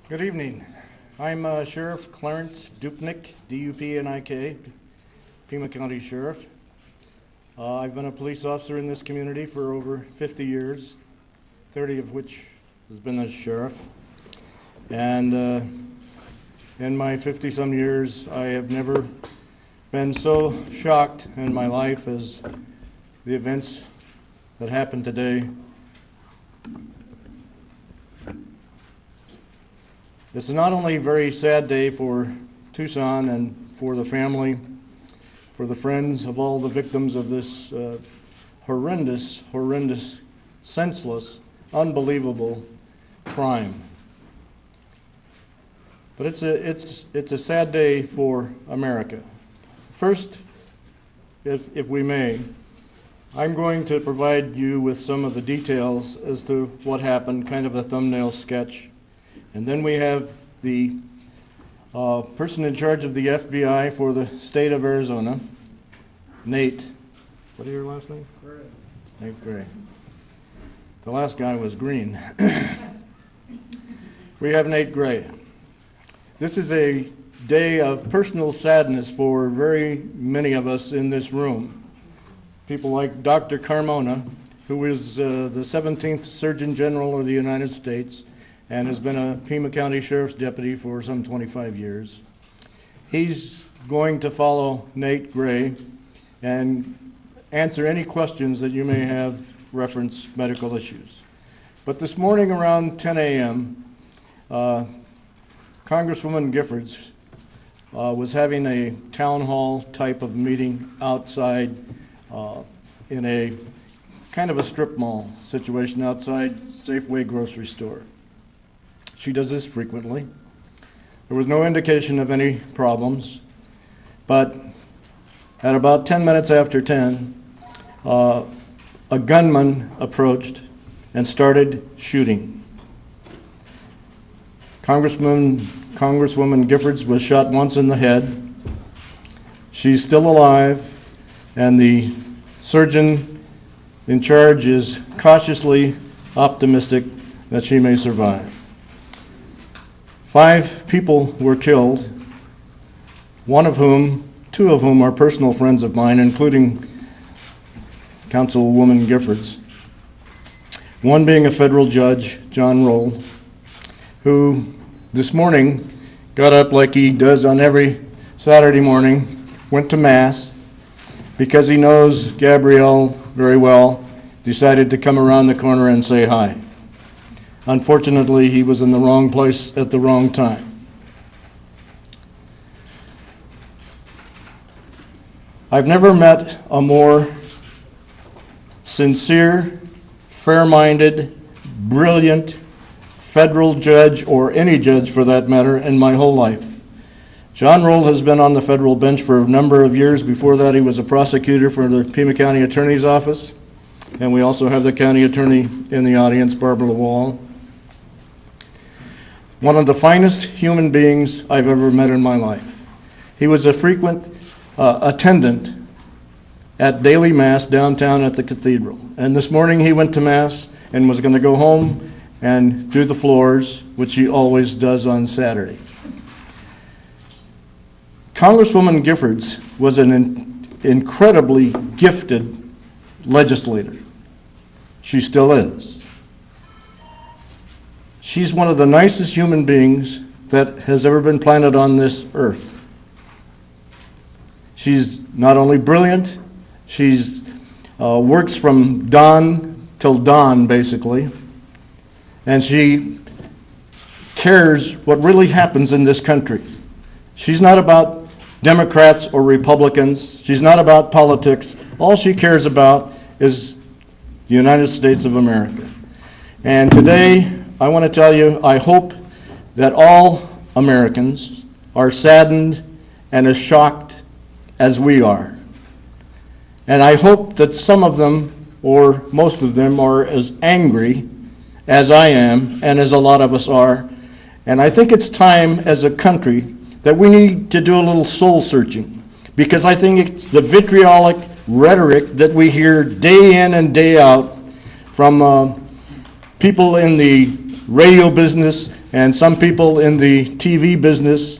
Good evening. I'm Sheriff Clarence Dupnick, D-U-P-N-I-K, Pima County Sheriff. I've been a police officer in this community for over 50 years, 30 of which has been as sheriff. And in my 50-some years, I have never been so shocked in my life as the events that happened today. This is not only a very sad day for Tucson and for the family, for the friends of all the victims of this horrendous, senseless, unbelievable crime. But it's a sad day for America. First, if we may, I'm going to provide you with some of the details as to what happened, kind of a thumbnail sketch. And then we have the person in charge of the FBI for the state of Arizona, Nate. What is your last name? Gray. Nate Gray. The last guy was Green. We have Nate Gray. This is a day of personal sadness for very many of us in this room. People like Dr. Carmona, who is the 17th Surgeon General of the United States, and has been a Pima County Sheriff's Deputy for some 25 years. He's going to follow Nate Gray and answer any questions that you may have reference medical issues. But this morning around 10 a.m., Congresswoman Giffords was having a town hall type of meeting outside in a kind of a strip mall situation outside Safeway grocery store. She does this frequently. There was no indication of any problems, but at about 10 minutes after 10, a gunman approached and started shooting. Congresswoman Giffords was shot once in the head. She's still alive, and the surgeon in charge is cautiously optimistic that she may survive. 5 people were killed, two of whom are personal friends of mine, including Councilwoman Giffords. One being a federal judge, John Roll, who this morning got up like he does on every Saturday morning, went to Mass, because he knows Gabrielle very well, decided to come around the corner and say hi. Unfortunately, he was in the wrong place at the wrong time. I've never met a more sincere, fair-minded, brilliant federal judge, or any judge for that matter, in my whole life. John Roll has been on the federal bench for a number of years. Before that, he was a prosecutor for the Pima County Attorney's Office. And we also have the county attorney in the audience, Barbara Wall. One of the finest human beings I've ever met in my life. He was a frequent attendant at daily Mass downtown at the cathedral. And this morning he went to Mass and was going to go home and do the floors, which he always does on Saturday. Congresswoman Giffords was an incredibly gifted legislator. She still is. She's one of the nicest human beings that has ever been planted on this earth. She's not only brilliant, she's works from dawn till dawn, basically, and she cares what really happens in this country. She's not about Democrats or Republicans. She's not about politics. All she cares about is the United States of America. And today, I want to tell you, I hope that all Americans are saddened and as shocked as we are. And I hope that some of them, or most of them, are as angry as I am and as a lot of us are. And I think it's time as a country that we need to do a little soul searching, because I think it's the vitriolic rhetoric that we hear day in and day out from people in the radio business, and some people in the TV business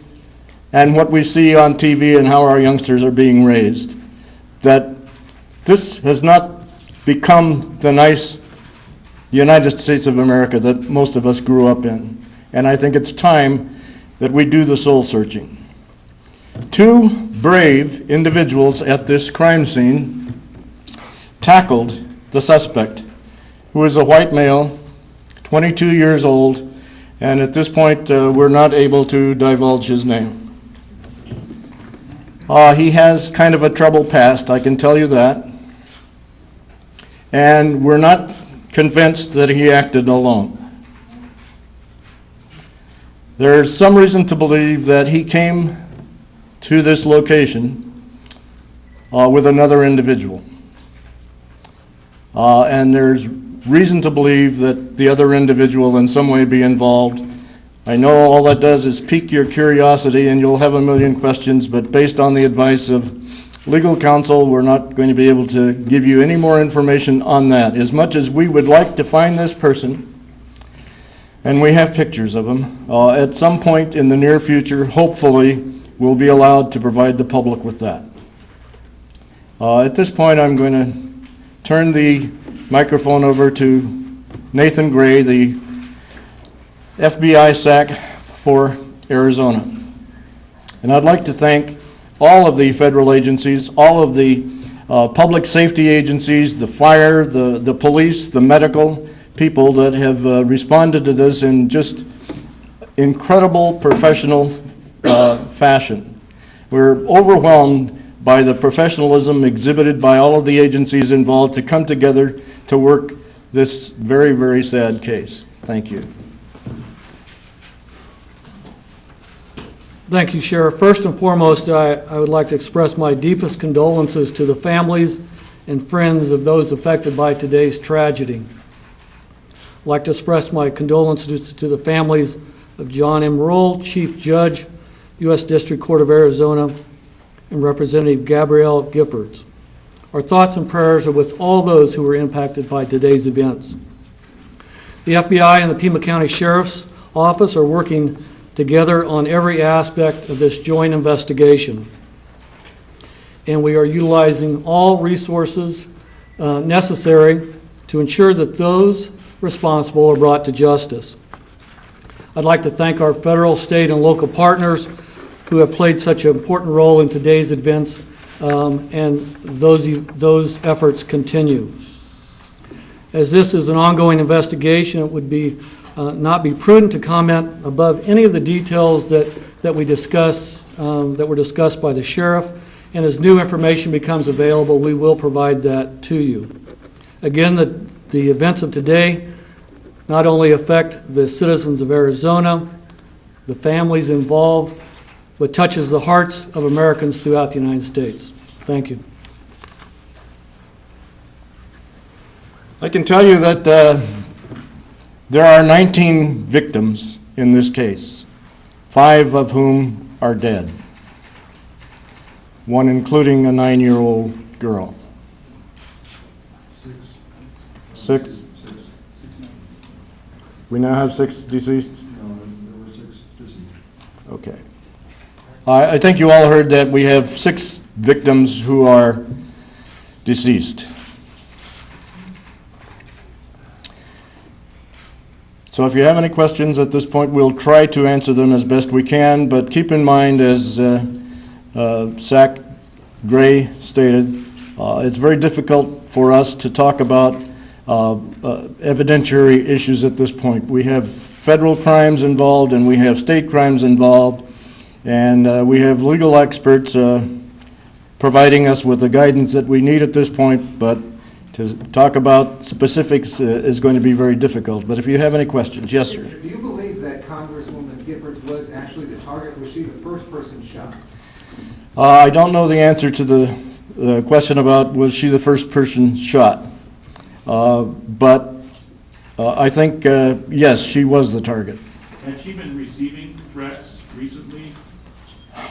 and what we see on TV and how our youngsters are being raised, that this has not become the nice United States of America that most of us grew up in. And I think it's time that we do the soul searching. Two brave individuals at this crime scene tackled the suspect, who is a white male, 22 years old, and at this point we're not able to divulge his name. He has kind of a troubled past, I can tell you that. And we're not convinced that he acted alone. There's some reason to believe that he came to this location with another individual. And there's reason to believe that the other individual in some way be involved. I know all that does is pique your curiosity and you'll have a million questions, but based on the advice of legal counsel, we're not going to be able to give you any more information on that. As much as we would like to find this person, and we have pictures of him, at some point in the near future, hopefully, we'll be allowed to provide the public with that. At this point, I'm going to turn the microphone over to Nathan Gray, the FBI SAC for Arizona. And I'd like to thank all of the federal agencies, all of the public safety agencies, the fire, the police, the medical people that have responded to this in just incredible professional fashion. We're overwhelmed by the professionalism exhibited by all of the agencies involved to come together to work this very, very sad case. Thank you. Thank you, Sheriff. First and foremost, I would like to express my deepest condolences to the families and friends of those affected by today's tragedy. I'd like to express my condolences to the families of John M. Roll, Chief Judge, U.S. District Court of Arizona, and Representative Gabrielle Giffords. Our thoughts and prayers are with all those who were impacted by today's events. The FBI and the Pima County Sheriff's Office are working together on every aspect of this joint investigation. And we are utilizing all resources necessary to ensure that those responsible are brought to justice. I'd like to thank our federal, state, and local partners who have played such an important role in today's events, and those efforts continue. As this is an ongoing investigation, it would be not be prudent to comment above any of the details that we discuss, that were discussed by the sheriff, and as new information becomes available, we will provide that to you. Again, the events of today not only affect the citizens of Arizona, the families involved, but touches the hearts of Americans throughout the United States. Thank you. I can tell you that there are 19 victims in this case, 5 of whom are dead, one including a 9-year-old girl. 6? We now have 6 deceased? No, there were 6 deceased. Okay. I think you all heard that we have 6 victims who are deceased. So if you have any questions at this point, we'll try to answer them as best we can, but keep in mind, as SAC Gray stated, it's very difficult for us to talk about evidentiary issues at this point. We have federal crimes involved and we have state crimes involved, and we have legal experts providing us with the guidance that we need at this point, but to talk about specifics is going to be very difficult. But if you have any questions, yes, sir. Do you believe that Congresswoman Giffords was actually the target? Was she the first person shot? I don't know the answer to the question about was she the first person shot. But I think, yes, she was the target. Had she been receiving threats recently?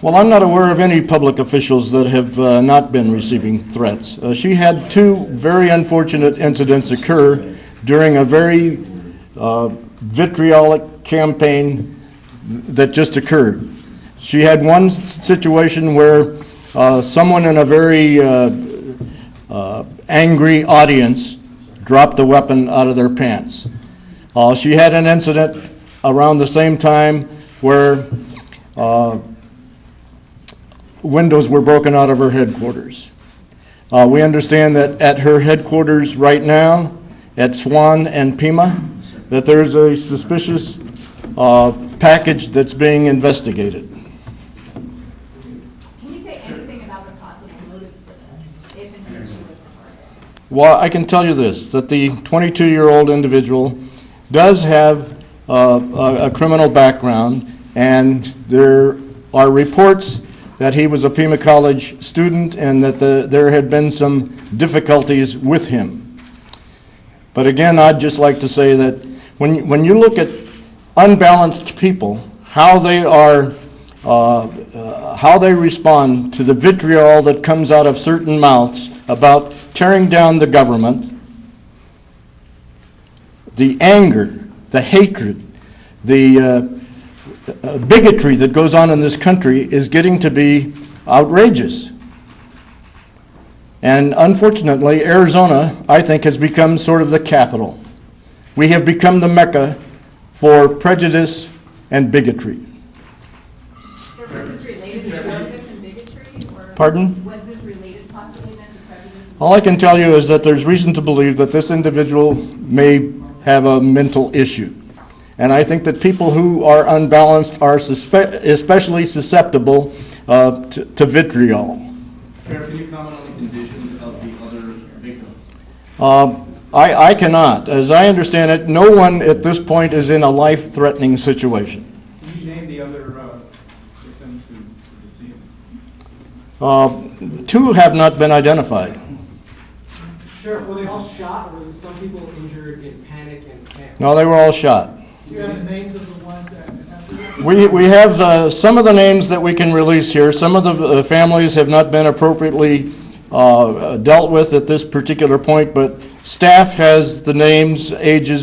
Well, I'm not aware of any public officials that have not been receiving threats. She had 2 very unfortunate incidents occur during a very vitriolic campaign that just occurred. She had one situation where someone in a very angry audience dropped the weapon out of their pants. She had an incident around the same time where windows were broken out of her headquarters. We understand that at her headquarters right now, at Swan and Pima, that there's a suspicious package that's being investigated. Can you say anything about the possible motive for this, if indeed she was the target? Well, I can tell you this, that the 22-year-old individual does have a criminal background, and there are reports that he was a Pima College student and that there had been some difficulties with him. But again, I'd just like to say that when you look at unbalanced people, how they are, how they respond to the vitriol that comes out of certain mouths about tearing down the government, the anger, the hatred, the bigotry that goes on in this country is getting to be outrageous. And unfortunately, Arizona, I think, has become sort of the capital. We have become the Mecca for prejudice and bigotry. Sir, was this related to prejudice and bigotry? Or Pardon? was this related possibly then to prejudice and All I can tell you is that there's reason to believe that this individual may have a mental issue. And I think that people who are unbalanced are especially susceptible to vitriol. Sheriff, can you comment on the conditions of the other victims? I cannot. As I understand it, no one at this point is in a life-threatening situation. Can you name the other victims who were deceased? Two have not been identified. Sheriff, were they all shot, or were some people injured in panic and panic? No, they were all shot. Do you have the names of the ones that happened? We have some of the names that we can release here. Some of the families have not been appropriately dealt with at this particular point, but staff has the names, ages,